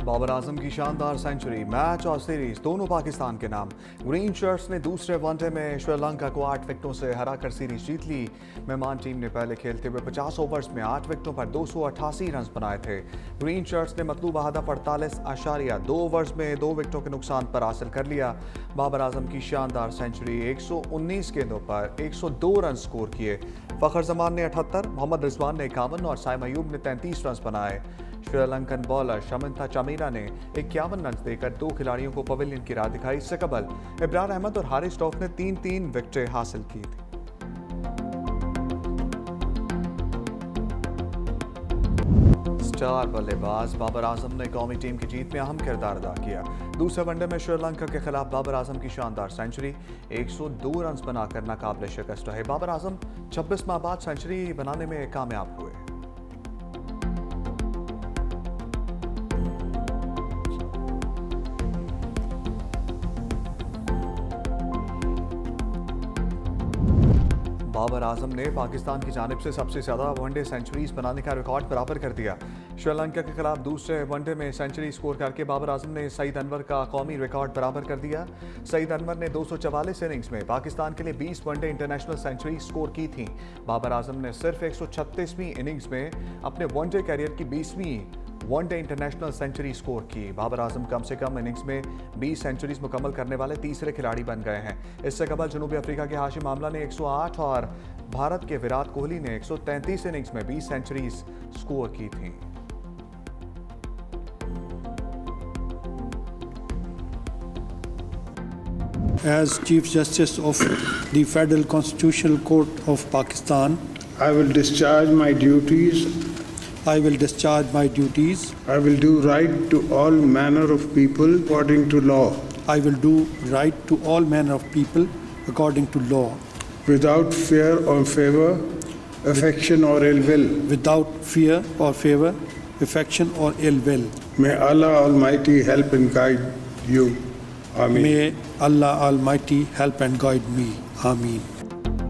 बाबर आजम की शानदार century, match और सीरीज दोनों पाकिस्तान के नाम। ग्रीन शर्ट्स ने दूसरे वनडे में श्रीलंका को 8 विकेटों से हराकर सीरीज जीत ली। मेहमान टीम ने पहले खेलते हुए 50 ओवर्स में 8 विकेटों पर 288 रन बनाए थे। ग्रीन शर्ट्स ने मतलूबा हदफ 48.2 ओवर्स में 2 विकेटों के नुकसान पर हासिल कर लिया। बाबर आजम की शानदार सेंचुरी, 119 गेंदों पर 102 रन स्कोर किए। फखर जमान ने 78, मोहम्मद रिजवान ने 51 और साइम अयूब ने 33 रन बनाए। श्रीलंकन बॉलर शमिंथा चमीरा ने 51 रन देकर 2 खिलाड़ियों को पवेलियन की राह दिखाई। इससे कबल इब्रार अहमद और हारिस रऊफ ने 3-3 विकेटें हासिल की थी। स्टार बल्लेबाज बाबर आजम ने कौमी टीम की जीत में अहम किरदार अदा किया। दूसरे वनडे में श्रीलंका के खिलाफ बाबर आजम की शानदार सेंचुरी, 102 रन बनाकर नाकाबिले शिकस्त रहे। बाबर आजम 26 माह बाद सेंचुरी बनाने में कामयाब हुए। बाबर आजम ने पाकिस्तान की जानिब से सबसे ज्यादा वनडे सेंचुरीज बनाने का रिकॉर्ड बराबर कर दिया। श्रीलंका के खिलाफ दूसरे वनडे में सेंचुरी स्कोर करके बाबर आजम ने सईद अनवर का कौमी रिकॉर्ड बराबर कर दिया। सईद अनवर ने 244 इनिंग्स में पाकिस्तान के लिए 20 वनडे इंटरनेशनल सेंचुरी स्कोर की थी। बाबर आजम ने सिर्फ 136वीं इनिंग्स में अपने वनडे कैरियर की 20वीं वनडे इंटरनेशनल सेंचुरी स्कोर की। बाबर आजम कम से कम इनिंग्स में 20 सेंचुरीज मुकम्मल करने वाले तीसरे खिलाड़ी बन गए हैं। इससे कबल जनूबी अफ्रीका के हाशिम आमला ने 108 और भारत के विराट कोहली ने 133 इनिंग्स में 20 सेंचुरीज स्कोर की थी। As Chief Justice of the Federal Constitutional Court of Pakistan, I will discharge my duties. I will discharge my duties. I will do right to all manner of people according to law, I will do right to all manner of people according to law, without fear or favor, affection or ill will. without fear or favor, affection or ill will. May Allah Almighty help and guide you. Ameen. May Allah Almighty help and guide me. Ameen.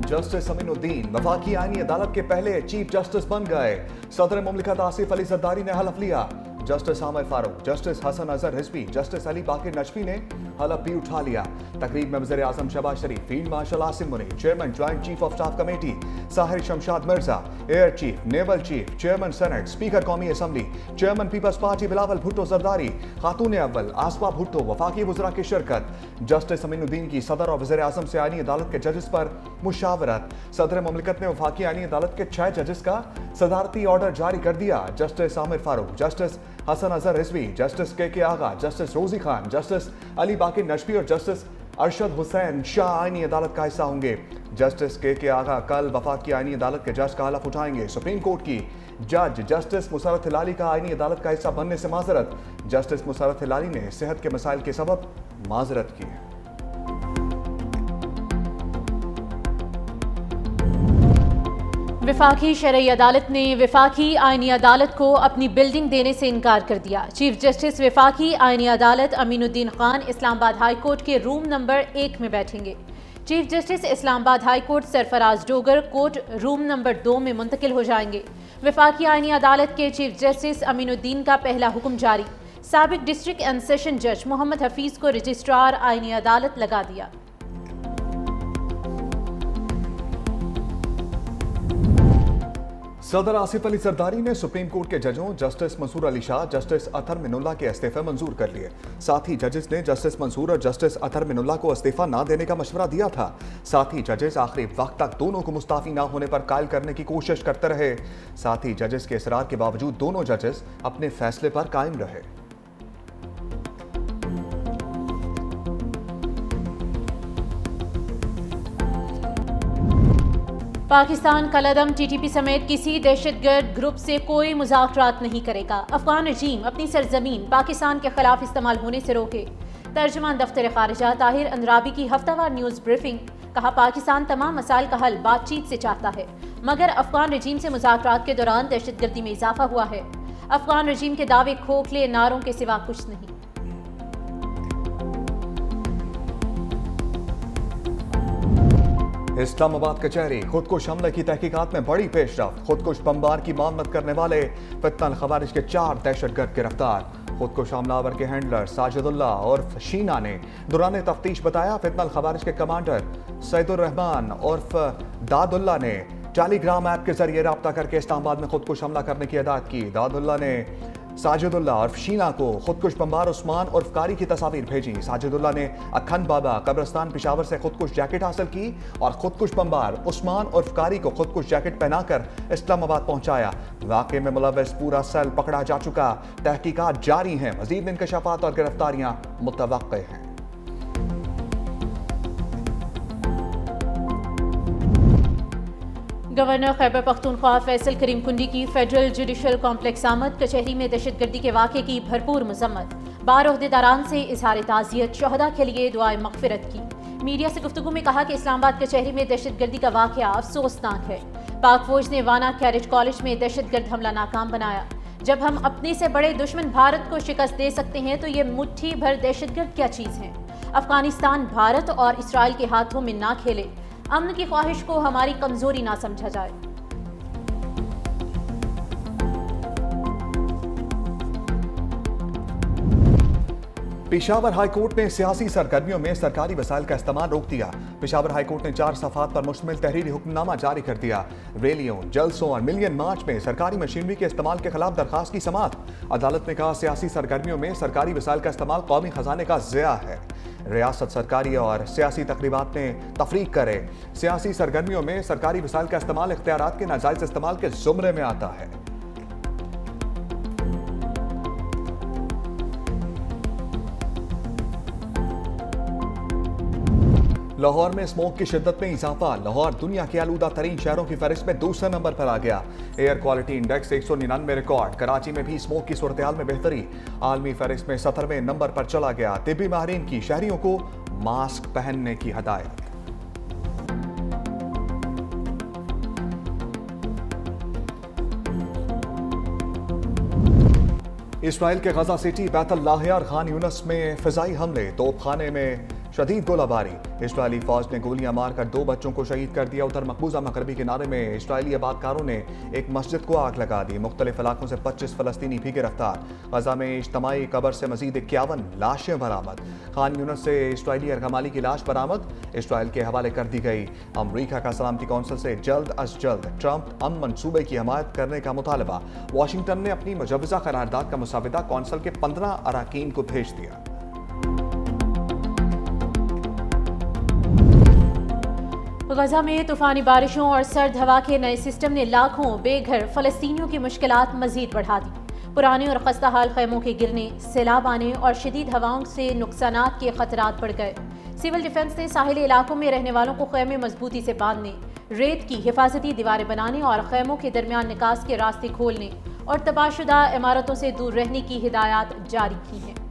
Justice Aminuddin वफाकी आईनी अदालत के पहले chief justice बन गए। सदर मुमलिकत आसिफ अली जरदारी ने हलफ लिया। Justice Aamir Farooq, justice Hasan Azhar Rizvi, justice Ali Baqir Najafi ने हलफ भी उठा लिया। तकरीब में वज़ीर आज़म Shehbaz Sharif, field marshal Asim Munir, chairman joint chief of staff committee Sahir Shamshad Mirza, air chief, naval chief, chairman senate, speaker कौमी assembly, chairman people's party Bilawal Bhutto Zardari, खातून अव्वल आसफा भुट्टो, वफाकी वज़रा की शिरकत। जस्टिस अमीनुद्दीन की सदर और वज़ीर आज़म से आईनी अदालत के जजेस पर मुशावरत। सदर मुमलिकत ने वफाकी आईनी अदालत के 6 जजेस का सदारती ऑर्डर जारी कर दिया। Justice Aamir Farooq, justice Hasan Azhar Rizvi, justice K Agha, justice Rozi Khan, justice Ali Baqir Najafi और जस्टिस अरशद हुसैन शाह आईनी अदालत का हिस्सा होंगे। जस्टिस के आगा कल वफाकी आईनी अदालत के जज का हलफ उठाएंगे। सुप्रीम कोर्ट की जज जस्टिस मुसरत हिलाली का आईनी अदालत का हिस्सा बनने से माजरत। जस्टिस मुसरत हिलाली ने सेहत के मसाइल के सबब माजरत की है। विफाकी शरई अदालत ने विफाकी आईनी अदालत को अपनी बिल्डिंग देने से इनकार कर दिया। चीफ जस्टिस विफाकी आईनी अदालत अमीनुद्दीन खान इस्लामाबाद हाई कोर्ट के रूम नंबर 1 में बैठेंगे। Chief justice Islamabad high court Sarfaraz Dogar court room number 2 में मुंतकिल हो जाएंगे। विफाकी आईनी अदालत के चीफ जस्टिस अमीनुद्दीन का पहला हुक्म जारी। साबिक डिस्ट्रिक्ट एंड सेशन जज मोहम्मद हफीज को रजिस्ट्रार आईनी अदालत लगा दिया। सदर आसिफ अली जरदारी ने सुप्रीम कोर्ट के जजों जस्टिस मंसूर अली शाह, जस्टिस अतहर मिनुल्ला के इस्तीफे मंजूर कर लिए। साथ ही जजेस ने जस्टिस मंसूर और जस्टिस अतहर मिनुल्ला को इस्तीफा ना देने का मशवरा दिया था। साथ ही जजेस आखिरी वक्त तक दोनों को मुस्ताफी ना होने पर कायल करने की कोशिश करते रहे। साथ ही जजेस के इसरार के बावजूद दोनों जजेस अपने फैसले पर कायम रहे। पाकिस्तान कलअदम टीटीपी समेत किसी दहशतगर्द ग्रुप से कोई मुज़ाकरात नहीं करेगा। अफगान रजीम अपनी सरजमीन पाकिस्तान के खिलाफ इस्तेमाल होने से रोके। तर्जुमान दफ्तर खारिजा ताहिर अंद्राबी की हफ्तावार न्यूज़ ब्रीफिंग। कहा, पाकिस्तान तमाम मसाइल का हल बातचीत से चाहता है, मगर अफगान रजीम से मुज़ाकरात के दौरान दहशतगर्दी में इजाफा हुआ है। अफगान रजीम के दावे खोखले नारों के सिवा कुछ नहीं। इस्लामाबाद कचहरी, खुदकुश हमले की तहकीकात में बड़ी पेशरफ्त। खुदकुश बमबार की मामलत करने वाले फित्ना खवारिज के 4 दहशतगर्द गिरफ्तार। खुदकुश हमलावर के हैंडलर साजिदुल्ला उर्फ शीना ने दौरान तफ्तीश बताया फितनल खवारिज के कमांडर सैदुर रहमान उर्फ दादुल्ला ने टेलीग्राम ऐप के जरिए रब्ता करके इस्लामाबाद में खुदकुश हमला करने की हदायत की। दादुल्ला ने साजिदुल्ला उर्फ शीना को खुदकुश बमबार उस्मान उर्फ कारी की तस्वीर भेजी। साजिदुल्ला ने अखंड बाबा कब्रिस्तान पेशावर से खुदकुश जैकेट हासिल की और खुदकुश बमबार उस्मान उर्फ कारी को खुदकुश जैकेट पहनाकर इस्लामाबाद पहुंचाया। वाकये में मुलव्वस पूरा सेल पकड़ा जा चुका। तहकीकात जारी हैं। मजीद इंकशाफात और गिरफ्तारियां मुतवक्के हैं। गवर्नर खैबर पख्तूनख्वा फैसल करीम कुंडी की फेडरल जुडिशल कॉम्प्लेक्स आमद कचहरी में दहशतगर्दी के वाक़े की भरपूर मजम्मत। 12 ओहदेदारान से इजहार ताज़ियत, शहदा के लिए दुआए मग़फ़िरत की। मीडिया से गुफ्तगू में कहा कि इस्लामाबाद कचहरी में दहशतगर्दी का वाक़या अफसोसनाक है। पाक फौज ने वाना कैरेज कॉलेज में दहशतगर्द हमला नाकाम बनाया। जब हम अपने से बड़े दुश्मन भारत को शिकस्त दे सकते हैं तो ये मुट्ठी भर दहशतगर्द क्या चीज़ है। अफगानिस्तान भारत और इसराइल के हाथों में ना खेले। अमन की ख्वाहिश को हमारी कमजोरी ना समझा जाए। पेशावर हाईकोर्ट ने सियासी सरगर्मियों में सरकारी वसाइल का इस्तेमाल रोक दिया। पेशावर हाईकोर्ट ने 4 सफ़ात पर मुश्तमिल तहरीरी हुक्मनामा जारी कर दिया। रैलियों, जलसों और मिलियन मार्च में सरकारी मशीनरी के इस्तेमाल के खिलाफ दरखास्त की समाअत। अदालत ने कहा सियासी सरगर्मियों में सरकारी वसाइल का इस्तेमाल कौमी खजाने का ज़िया है। रियासत सरकारी और सियासी तकरीबात में तफरीक करे। सियासी सरगर्मियों में सरकारी वसाइल का इस्तेमाल इख्तियारात के नाजायज इस्तेमाल के जुमरे में आता है। लाहौर में स्मोक की शिद्दत में इजाफा। लाहौर दुनिया के आलूदा तरीन शहरों की फहरिस्त में दूसरे नंबर पर आ गया। Air quality index 199 record. Karachi में भी स्मोक की सूरत हाल में बेहतरी। आलमी फहरिस्त में 17वें नंबर पर चला गया। तिब्बी माहिरीन की शहरियों को मास्क पहनने की हदायत। इसराइल के गजा सिटी बैतुल लाहिया और खान यूनस में फिजाई हमले। तोपखाने में शदीद गोलाबारी। इस्राएली फौज ने गोलियां मारकर 2 बच्चों को शहीद कर दिया। उधर मकबूजा मगरबी किनारे में इस्राएली आबादकारों ने एक मस्जिद को आग लगा दी। मुख्तलिफ इलाकों से 25 फलस्तीनी भी गिरफ्तार। गजा में इज्तमाई कब्र से मजीद 51 लाशें बरामद। खान यूनस से इस्राएली अरगमाली की लाश बरामद, इस्राएल के हवाले कर दी गई। अमरीका का सलामती कौंसिल से जल्द अज जल्द ट्रंप अमन मनसूबे की हमायत करने का मुतालबा। वाशिंगटन ने अपनी मुजव्वज़ा करारदाद का मुसाविदा कौंसिल के 15 अरकान को भेज दिया। गजा में तूफानी बारिशों और सर्द हवा के नए सिस्टम ने लाखों बेघर फलस्तीनियों की मुश्किलात मजीद बढ़ा दी। पुराने और खस्ता हाल खैमों के गिरने, सैलाब आने और शदीद हवाओं से नुकसानात के खतरात बढ़ गए। सिविल डिफेंस ने साहिली इलाकों में रहने वालों को खैमे मजबूती से बांधने, रेत की हिफाजती दीवारें बनाने और खैमों के दरमियान निकास के रास्ते खोलने और तबाहशुदा इमारतों से दूर रहने की हिदायत जारी की हैं।